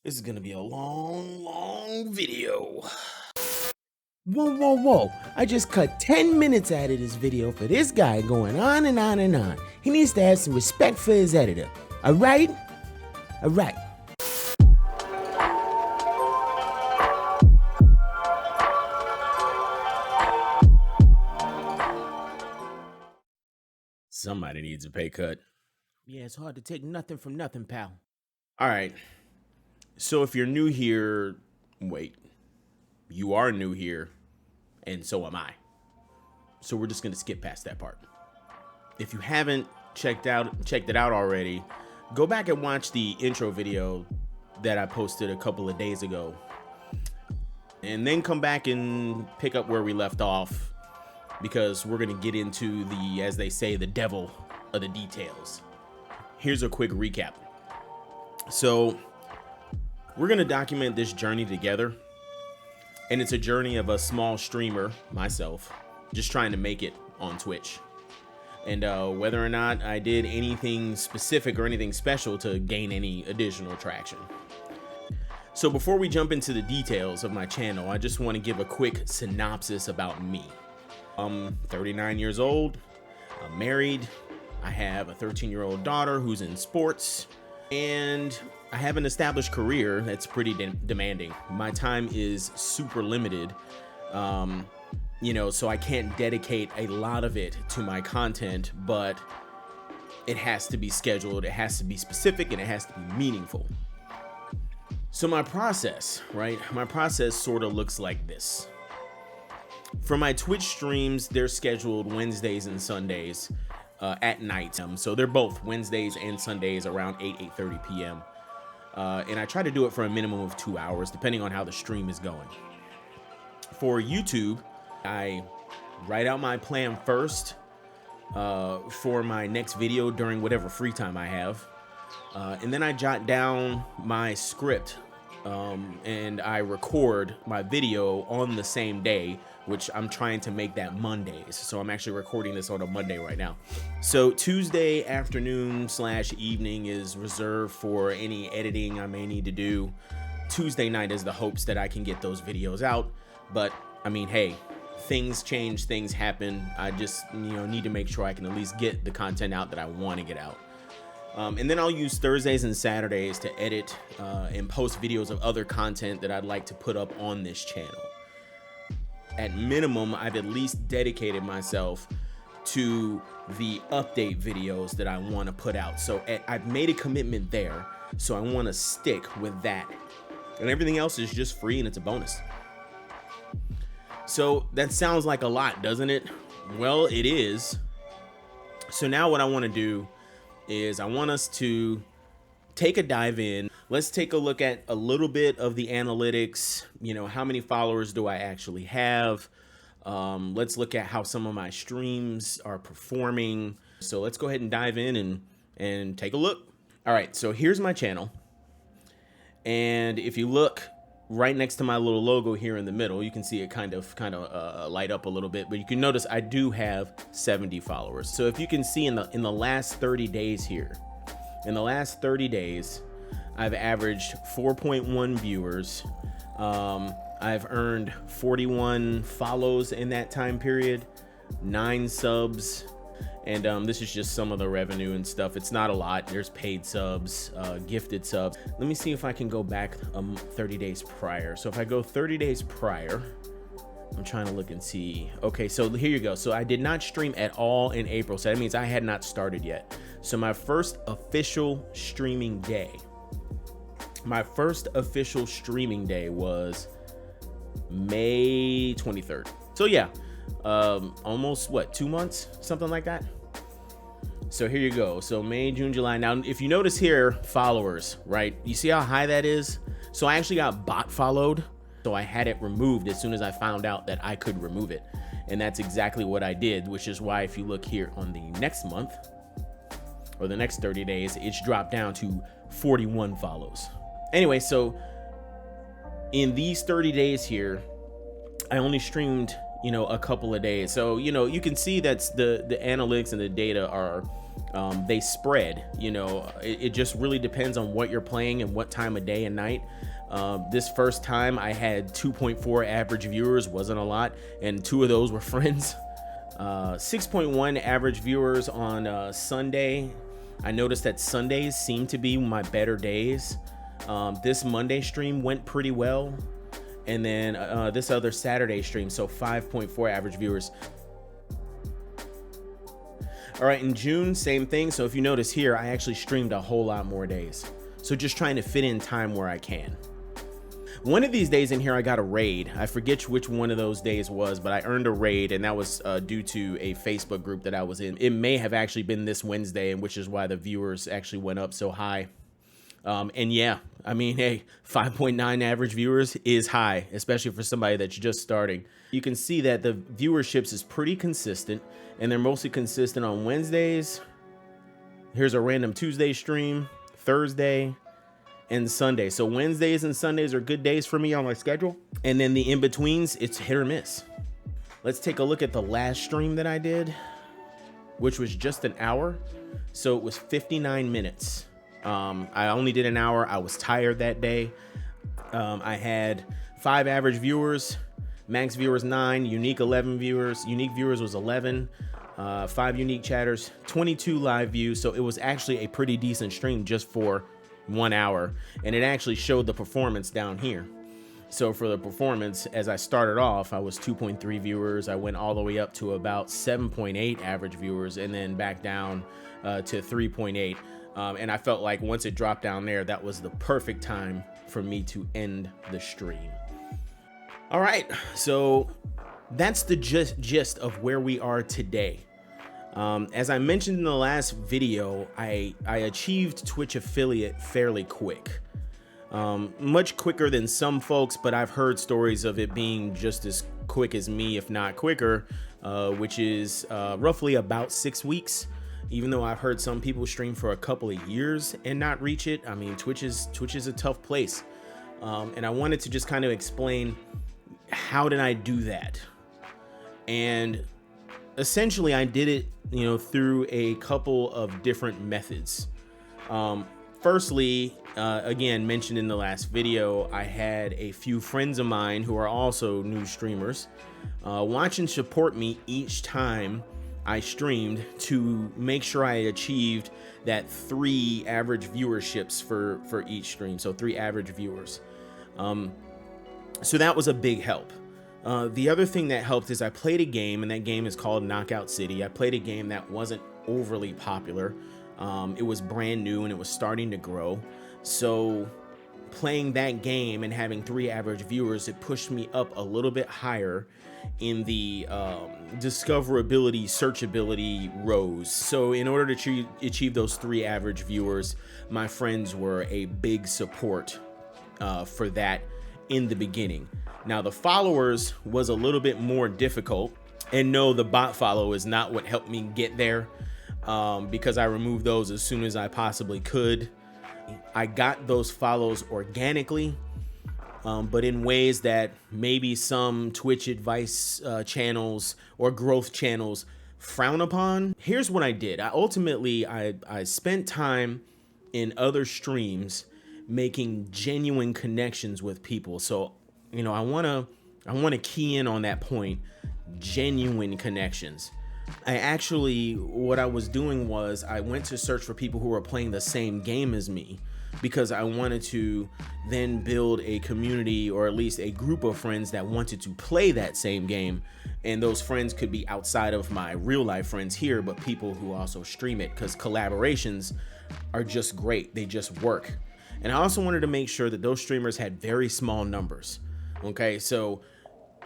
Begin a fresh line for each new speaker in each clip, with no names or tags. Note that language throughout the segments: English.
This is gonna be a long video.
Whoa. I just cut 10 minutes out of this video for this guy going on and on and on. He needs to have some respect for his editor. Alright? Alright.
Somebody needs a pay cut.
Yeah, it's hard to take nothing from nothing, pal.
All right. So if you're new here, wait. You are new here, and so am I. So we're just gonna skip past that part. If you haven't checked it out already, go back and watch the intro video that I posted a couple of days ago. And then come back and pick up where we left off, because we're gonna get into the, as they say, the devil of the details. Here's a quick recap. So we're gonna document this journey together, and it's a journey of a small streamer, myself, just trying to make it on Twitch. And whether or not I did anything specific or anything special to gain any additional traction. So before we jump into the details of my channel, I just want to give a quick synopsis about me. I'm 39 years old, I'm married, I have a 13-year-old daughter who's in sports, and I have an established career that's pretty demanding. My time is super limited, so I can't dedicate a lot of it to my content, but it has to be scheduled, it has to be specific, and it has to be meaningful. So my process, right? My process sort of looks like this. For my Twitch streams, they're scheduled Wednesdays and Sundays at night. So they're both Wednesdays and Sundays around 8:30 p.m. And I try to do it for a minimum of 2 hours, depending on how the stream is going. For YouTube, I write out my plan first for my next video during whatever free time I have. And then I jot down my script and I record my video on the same day, which I'm trying to make that Mondays. So I'm actually recording this on a Monday right now. So Tuesday afternoon / evening is reserved for any editing I may need to do. Tuesday night is the hopes that I can get those videos out. But I mean, hey, things change, things happen. I just need to make sure I can at least get the content out that I want to get out. And then I'll use Thursdays and Saturdays to edit and post videos of other content that I'd like to put up on this channel. At minimum, I've at least dedicated myself to the update videos that I want to put out. So I've made a commitment there, so I want to stick with that. And everything else is just free and it's a bonus. So that sounds like a lot, doesn't it? Well, it is. So now what I want to do is I want us to take a dive in. Let's take a look at a little bit of the analytics. How many followers do I actually have? Let's look at how some of my streams are performing. So let's go ahead and dive in and take a look. All right, so here's my channel. And if you look right next to my little logo here in the middle, you can see it kind of light up a little bit, but you can notice I do have 70 followers. So if you can see in the last 30 days here, in the last 30 days, I've averaged 4.1 viewers. I've earned 41 follows in that time period, 9 subs, and this is just some of the revenue and stuff. It's not a lot. There's paid subs, gifted subs. Let me see if I can go back 30 days prior. So if I go 30 days prior, I'm trying to look and see. Okay, so here you go. So I did not stream at all in April. So that means I had not started yet. So my first official streaming day was May 23rd. So yeah, almost 2 months, something like that. So here you go. So May, June, July. Now, if you notice here, followers, right? You see how high that is? So I actually got bot followed. So I had it removed as soon as I found out that I could remove it. And that's exactly what I did, which is why if you look here on the next month or the next 30 days, it's dropped down to 41 follows. Anyway, so in these 30 days here, I only streamed, a couple of days. So, you can see that's the analytics and the data are They spread, it just really depends on what you're playing and what time of day and night. This first time I had 2.4 average viewers, wasn't a lot, and 2 of those were friends. 6.1 average viewers on Sunday. I noticed that Sundays seem to be my better days. This Monday stream went pretty well, and then this other Saturday stream, so 5.4 average viewers. All right, in June, same thing. So if you notice here, I actually streamed a whole lot more days. So just trying to fit in time where I can. One of these days in here, I got a raid. I forget which one of those days was, but I earned a raid, and that was due to a Facebook group that I was in. It may have actually been this Wednesday, and which is why the viewers actually went up so high. And yeah, I mean, hey, 5.9 average viewers is high, especially for somebody that's just starting. You can see that the viewerships is pretty consistent, and they're mostly consistent on Wednesdays. Here's a random Tuesday stream, Thursday, and Sunday. So Wednesdays and Sundays are good days for me on my schedule. And then the in-betweens, it's hit or miss. Let's take a look at the last stream that I did, which was just an hour. So it was 59 minutes. I only did an hour. I was tired that day. I had 5 average viewers, max viewers 9, unique 11 viewers. Unique viewers was 11, 5 unique chatters, 22 live views. So it was actually a pretty decent stream just for 1 hour. And it actually showed the performance down here. So for the performance, as I started off, I was 2.3 viewers. I went all the way up to about 7.8 average viewers, and then back down to 3.8. And I felt like once it dropped down there, that was the perfect time for me to end the stream. All right, so that's the gist of where we are today. As I mentioned in the last video, I achieved Twitch affiliate fairly quick. Much quicker than some folks, but I've heard stories of it being just as quick as me, if not quicker, which is roughly about 6 weeks. Even though I've heard some people stream for a couple of years and not reach it. I mean, Twitch is a tough place. And I wanted to just kind of explain, how did I do that? And essentially I did it, through a couple of different methods. Firstly, again, mentioned in the last video, I had a few friends of mine who are also new streamers, watch and support me each time I streamed to make sure I achieved that 3 average viewerships for each stream. So 3 average viewers. So that was a big help. The other thing that helped is I played a game, and that game is called Knockout City. I played a game that wasn't overly popular. It was brand new and it was starting to grow. So playing that game and having 3 average viewers, it pushed me up a little bit higher in the discoverability, searchability rows. So in order to achieve those 3 average viewers, my friends were a big support for that in the beginning. Now the followers was a little bit more difficult, and no, the bot follow is not what helped me get there, because I removed those as soon as I possibly could. I got those follows organically, but in ways that maybe some Twitch advice channels or growth channels frown upon. Here's what I did. I spent time in other streams making genuine connections with people. So, I want to key in on that point, genuine connections. What I was doing was I went to search for people who were playing the same game as me, because I wanted to then build a community, or at least a group of friends that wanted to play that same game. And those friends could be outside of my real life friends here, but people who also stream it, because collaborations are just great. They just work. And I also wanted to make sure that those streamers had very small numbers. Okay, so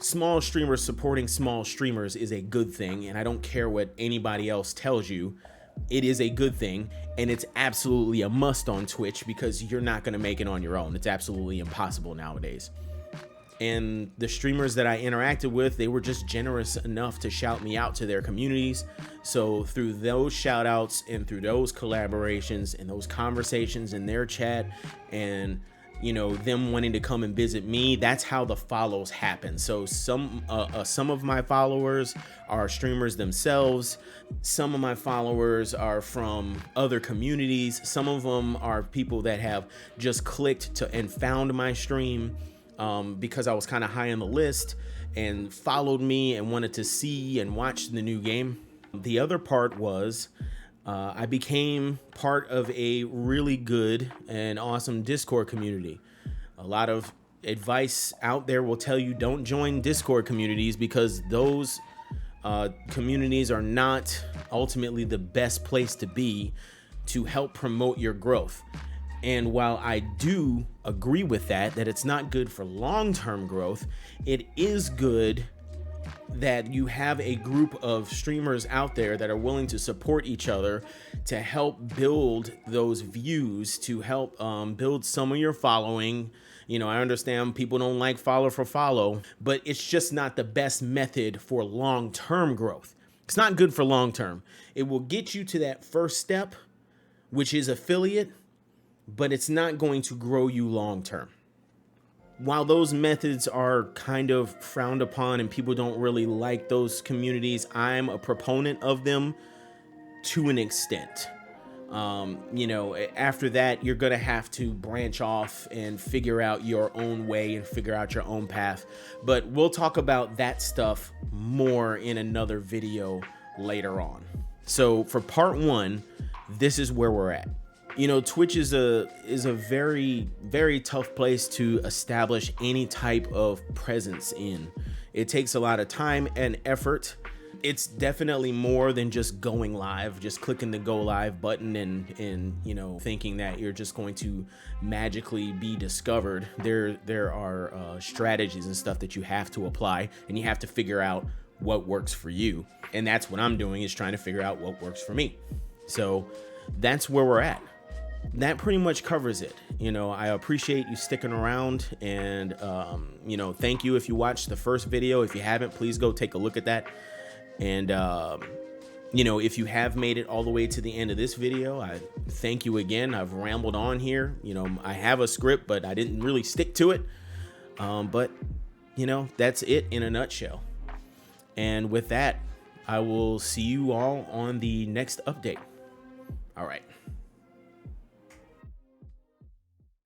small streamers supporting small streamers is a good thing, and I don't care what anybody else tells you. It is a good thing, and it's absolutely a must on Twitch, because you're not going to make it on your own. It's absolutely impossible nowadays. And the streamers that I interacted with, they were just generous enough to shout me out to their communities. So through those shout outs and through those collaborations and those conversations in their chat and them wanting to come and visit me. That's how the follows happen. So some of my followers are streamers themselves. Some of my followers are from other communities. Some of them are people that have just clicked to and found my stream because I was kind of high on the list and followed me and wanted to see and watch the new game. The other part was I became part of a really good and awesome Discord community. A lot of advice out there will tell you don't join Discord communities because those communities are not ultimately the best place to be to help promote your growth. And while I do agree with that it's not good for long-term growth, it is good that you have a group of streamers out there that are willing to support each other to help build those views, to help build some of your following. I understand people don't like follow for follow, but it's just not the best method for long-term growth. It's not good for long-term. It will get you to that first step, which is affiliate, but it's not going to grow you long-term. While those methods are kind of frowned upon and people don't really like those communities, I'm a proponent of them to an extent. After that, you're going to have to branch off and figure out your own way and figure out your own path. But we'll talk about that stuff more in another video later on. So for part 1, this is where we're at. Twitch is a very, very tough place to establish any type of presence in. It takes a lot of time and effort. It's definitely more than just going live, just clicking the go live button and thinking that you're just going to magically be discovered. There are strategies and stuff that you have to apply, and you have to figure out what works for you. And that's what I'm doing, is trying to figure out what works for me. So that's where we're at. That pretty much covers it. I appreciate you sticking around, and thank you if you watched the first video. If you haven't, please go take a look at that. And if you have made it all the way to the end of this video, I thank you again. I've rambled on here. I have a script, but I didn't really stick to it. But that's it in a nutshell. And with that, I will see you all on the next update. All right.